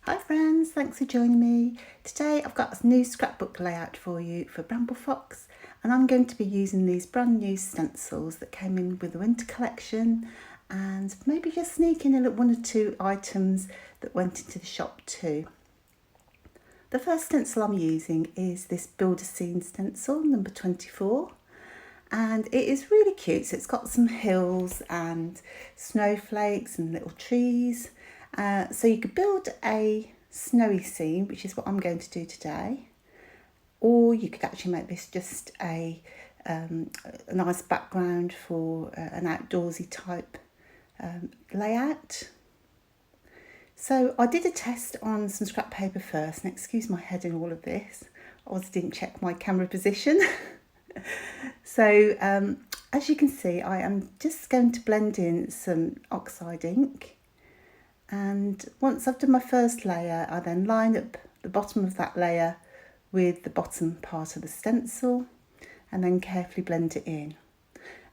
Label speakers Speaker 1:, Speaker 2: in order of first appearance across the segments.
Speaker 1: Hi friends, thanks for joining me. Today I've got a new scrapbook layout for you for Bramble Fox, and I'm going to be using these brand new stencils that came in with the winter collection, and maybe just sneak in a little one or two items that went into the shop too. The first stencil I'm using is this Build a Scene stencil number 24, and it is really cute. So it's got some hills and snowflakes and little trees. So you could build a snowy scene, which is what I'm going to do today, or you could actually make this just a nice background for an outdoorsy type layout. So I did a test on some scrap paper first, and excuse my head in all of this, I also didn't check my camera position. So as you can see, I am just going to blend in some oxide ink, and once I've done my first layer, I then line up the bottom of that layer with the bottom part of the stencil and then carefully blend it in.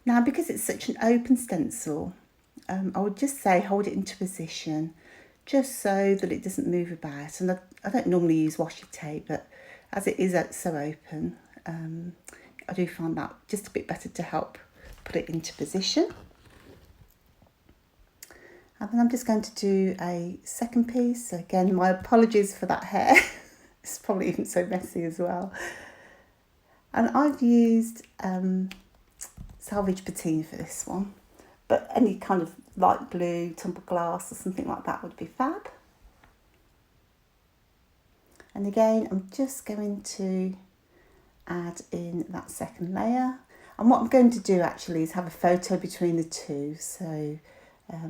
Speaker 1: Now, because it's such an open stencil, I would just say hold it into position just so that it doesn't move about. And I don't normally use washi tape, but as it is so open, I do find that just a bit better to help put it into position. And then I'm just going to do a second piece. So again, my apologies for that hair. It's probably even so messy as well. And I've used salvage patina for this one, but any kind of light blue, tumbled glass or something like that would be fab. And again, I'm just going to add in that second layer. And what I'm going to do actually is have a photo between the two, so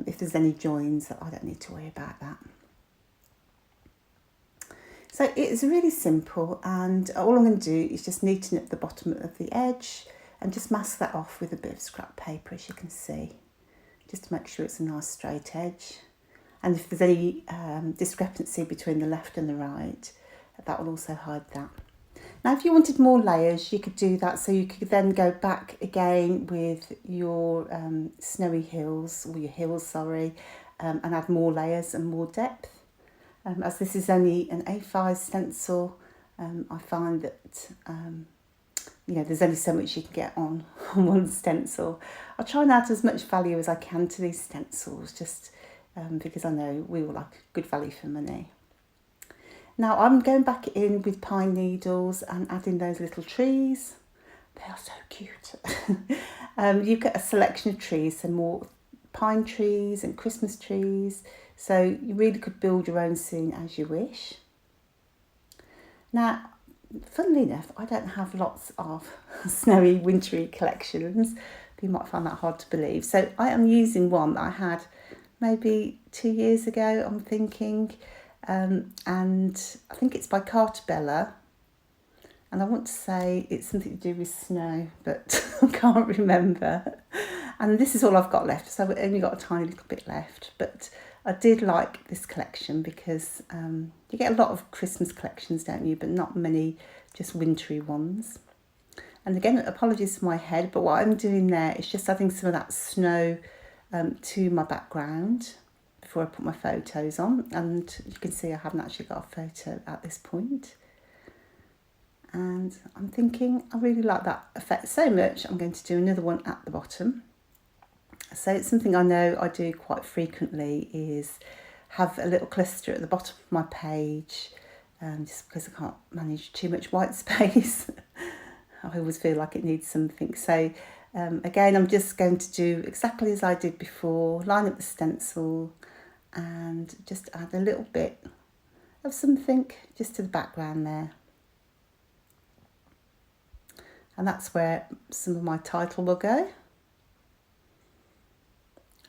Speaker 1: if there's any joins, I don't need to worry about that. So it's really simple, and all I'm going to do is just neaten up the bottom of the edge and just mask that off with a bit of scrap paper, as you can see, just to make sure it's a nice straight edge. And if there's any discrepancy between the left and the right, that will also hide that. Now, if you wanted more layers, you could do that. So you could then go back again with your snowy hills, or your hills, sorry, and add more layers and more depth. As this is only an A5 stencil, I find that there's only so much you can get on one stencil. I try and add as much value as I can to these stencils, just because I know we all like good value for money. Now I'm going back in with pine needles and adding those little trees. They are so cute. You've got a selection of trees, so more pine trees and Christmas trees. So you really could build your own scene as you wish. Now, funnily enough, I don't have lots of snowy, wintry collections. You might find that hard to believe. So I am using one that I had maybe 2 years ago, I'm thinking. And I think it's by Cartabella, and I want to say it's something to do with snow, but I can't remember. And this is all I've got left, so I've only got a tiny little bit left, but I did like this collection because you get a lot of Christmas collections, don't you, but not many just wintry ones. And again, apologies for my head, but what I'm doing there is just adding some of that snow to my background before I put my photos on, and you can see I haven't actually got a photo at this point. And I'm thinking I really like that effect so much, I'm going to do another one at the bottom. So it's something I know I do quite frequently, is have a little cluster at the bottom of my page, just because I can't manage too much white space. I always feel like it needs something. So again, I'm just going to do exactly as I did before, line up the stencil and just add a little bit of something just to the background there. And that's where some of my title will go.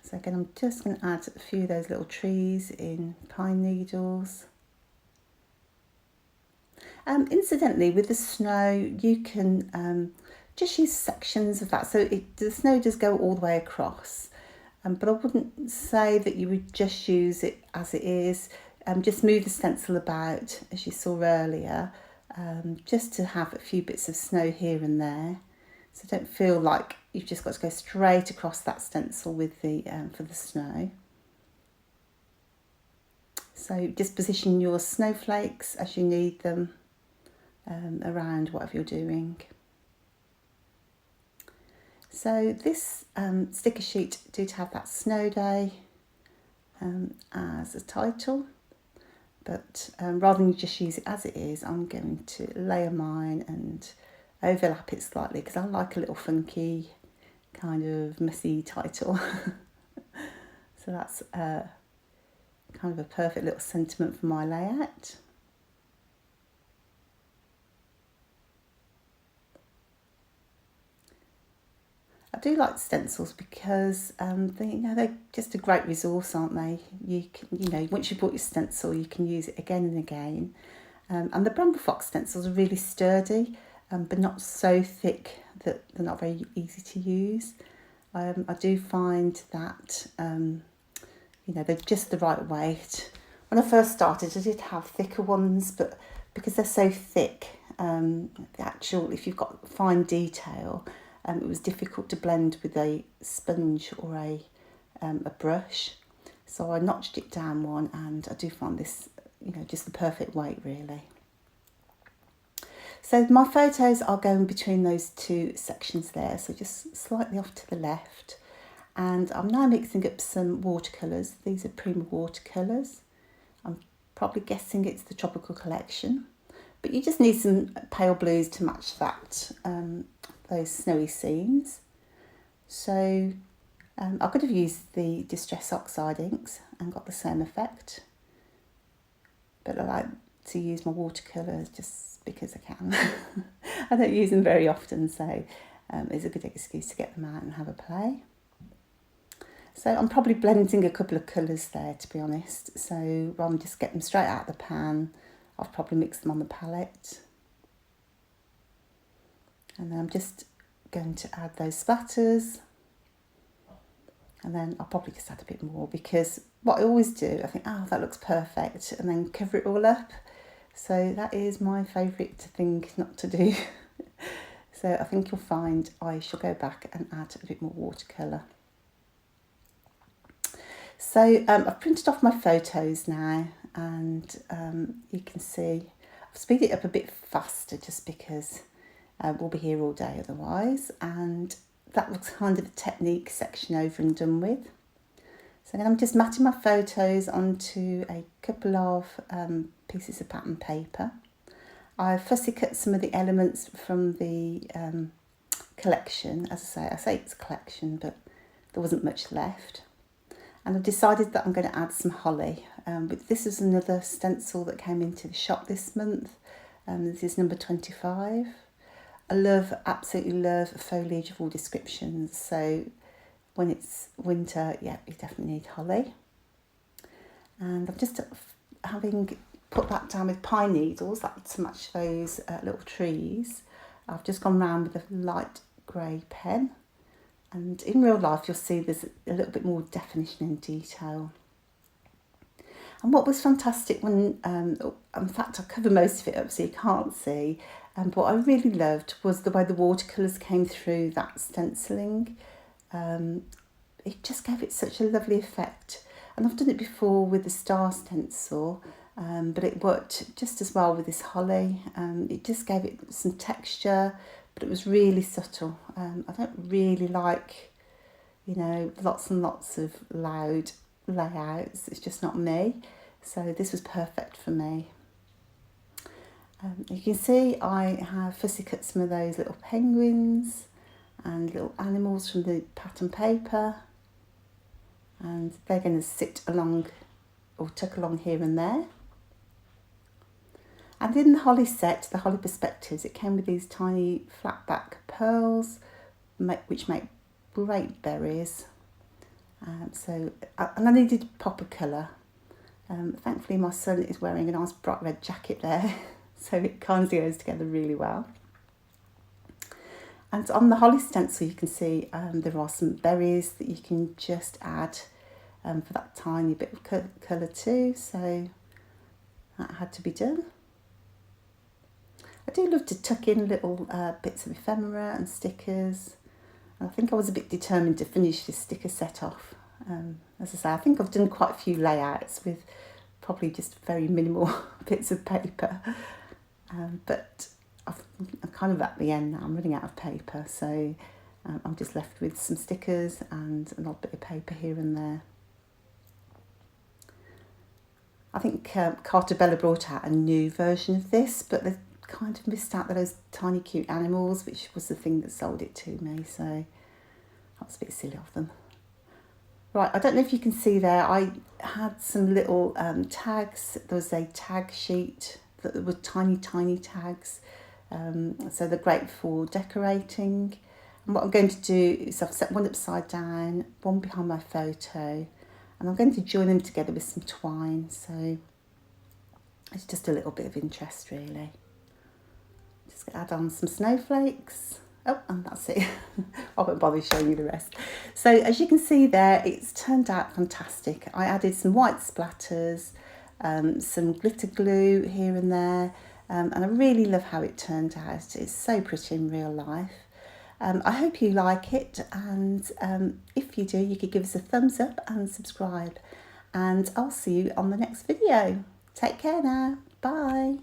Speaker 1: So again, I'm just going to add a few of those little trees in pine needles. Incidentally, with the snow, you can just use sections of that. So the snow does go all the way across. But I wouldn't say that you would just use it as it is. Just move the stencil about, as you saw earlier, just to have a few bits of snow here and there. So don't feel like you've just got to go straight across that stencil with the for the snow. So So just position your snowflakes as you need them around whatever you're doing. So this sticker sheet did have that snow day as a title, but rather than just use it as it is, I'm going to layer mine and overlap it slightly because I like a little funky kind of messy title. So that's kind of a perfect little sentiment for my layout. I do like stencils because they're just a great resource, aren't they? You can, once you bought your stencil, you can use it again and again. And the Bramble Fox stencils are really sturdy, but not so thick that they're not very easy to use. I do find that they're just the right weight. When I first started, I did have thicker ones, but because they're so thick, if you've got fine detail, it was difficult to blend with a sponge or a brush. So I notched it down one, and I do find this, just the perfect weight really. So my photos are going between those two sections there, so just slightly off to the left. And I'm now mixing up some watercolours. These are Prima watercolours. I'm probably guessing it's the Tropical Collection. But you just need some pale blues to match that, those snowy scenes. So I could have used the Distress Oxide inks and got the same effect. But I like to use my watercolours just because I can. I don't use them very often, so it's a good excuse to get them out and have a play. So I'm probably blending a couple of colours there, to be honest. So rather than just get them straight out of the pan, I've probably mixed them on the palette. And then I'm just going to add those splatters. And then I'll probably just add a bit more, because what I always do, I think, oh, that looks perfect, and then cover it all up. So that is my favourite thing not to do. So I think you'll find I shall go back and add a bit more watercolour. So I've printed off my photos now, and you can see I've speeded it up a bit faster just because we'll be here all day otherwise, and that was kind of the technique section over and done with. So then I'm just matting my photos onto a couple of pieces of pattern paper. I fussy cut some of the elements from the collection. As I say it's a collection, but there wasn't much left. And I've decided that I'm going to add some holly. But this is another stencil that came into the shop this month. This is number 25. I absolutely love foliage of all descriptions. So when it's winter, yeah, you definitely need holly. And I'm just having put that down with pine needles to match those little trees. I've just gone round with a light grey pen. And in real life, you'll see there's a little bit more definition and detail. And what was fantastic when, in fact, I cover most of it up so you can't see, but what I really loved was the way the watercolours came through that stenciling. It just gave it such a lovely effect. And I've done it before with the star stencil, but it worked just as well with this holly. It just gave it some texture, but it was really subtle. I don't really like, lots and lots of loud layouts. It's just not me. So this was perfect for me. You can see I have fussy cut some of those little penguins and little animals from the pattern paper. And they're going to sit along or tuck along here and there. And in the holly set, the holly perspectives, it came with these tiny flat back pearls, which make great berries. And I needed pop of colour. Thankfully, my son is wearing a nice bright red jacket there, so it kind of goes together really well. And on the holly stencil, you can see there are some berries that you can just add for that tiny bit of colour too. So that had to be done. I do love to tuck in little bits of ephemera and stickers. And I think I was a bit determined to finish this sticker set off. As I say, I think I've done quite a few layouts with probably just very minimal bits of paper. But I'm kind of at the end now. I'm running out of paper, so I'm just left with some stickers and an odd bit of paper here and there. I think Carter Bella brought out a new version of this, but they've kind of missed out those tiny cute animals, which was the thing that sold it to me, so that was a bit silly of them. Right, I don't know if you can see there, I had some little tags. There was a tag sheet that were tiny tags. So they're great for decorating. And what I'm going to do is I've set one upside down, one behind my photo, and I'm going to join them together with some twine. So it's just a little bit of interest really. Just going to add on some snowflakes. Oh, and that's it. I won't bother showing you the rest. So as you can see there, it's turned out fantastic. I added some white splatters, some glitter glue here and there, and I really love how it turned out. It's so pretty in real life. I hope you like it, and if you do, you could give us a thumbs up and subscribe. And I'll see you on the next video. Take care now. Bye.